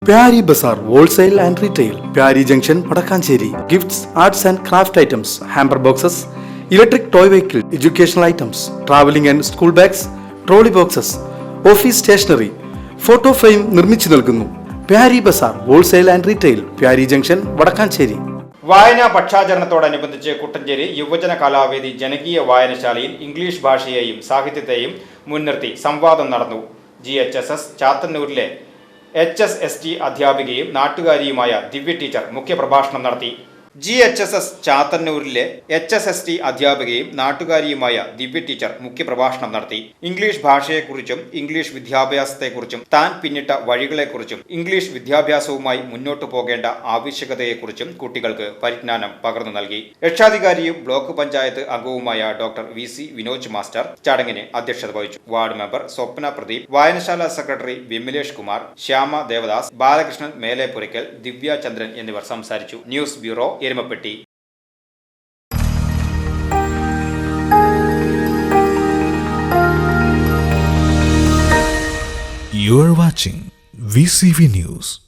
Pyari Bazaar Wholesale and Retail, Pyari Junction, Padakkancherry. Gifts, arts and craft items, hamper boxes, electric toy vehicle, educational items, traveling and school bags, trolley boxes, office stationery, photo frame നിർമ്മിച്ചു നൽകുന്നു. Pyari Bazaar Wholesale and Retail, Pyari Junction, Padakkancherry. വായനാ പക്ഷാചരണത്തോടനുബന്ധിച്ച് കുട്ടഞ്ചേരി യുവജന കലാവേദി ജനകീയ വായനശാലയിൽ English ഭാഷയെയും സാഹിത്യത്തെയും മുൻനിർത്തി സംവാദം നടന്നു. GHSS ചാത്തന്നൂരിലെ HSST അധ്യാപികയും നാട്ടുകാരിയുമായ ദിവ്യ teacher മുഖ്യപ്രഭാഷണം നടത്തി. GHSS ചാത്തന്നൂരിലെ HSST അധ്യാപികയും നാട്ടുകാരിയുമായ ദിവ്യ ടീച്ചർ മുഖ്യപ്രഭാഷണം നടത്തി. ഇംഗ്ലീഷ് ഭാഷയെക്കുറിച്ചും ഇംഗ്ലീഷ് വിദ്യാഭ്യാസത്തെക്കുറിച്ചും താൻ പിന്നിട്ട വഴികളെക്കുറിച്ചും ഇംഗ്ലീഷ് വിദ്യാഭ്യാസവുമായി മുന്നോട്ടു പോകേണ്ട ആവശ്യകതയെക്കുറിച്ചും കുട്ടികൾക്ക് പരിജ്ഞാനം പകർന്നു നൽകി. രക്ഷാധികാരിയും ബ്ലോക്ക് പഞ്ചായത്ത് അംഗവുമായ ഡോക്ടർ VC വിനോജ് മാസ്റ്റർ ചടങ്ങിന് അധ്യക്ഷത വഹിച്ചു. വാർഡ് മെമ്പർ സ്വപ്ന പ്രദീപ്, വായനശാല സെക്രട്ടറി വിമലേഷ് കുമാർ, ശ്യാമ ദേവദാസ്, ബാലകൃഷ്ണൻ മേലെപുരയ്ക്കൽ, ദിവ്യ ചന്ദ്രൻ എന്നിവർ സംസാരിച്ചു. News bureau Erumapetty. You are watching VCV News.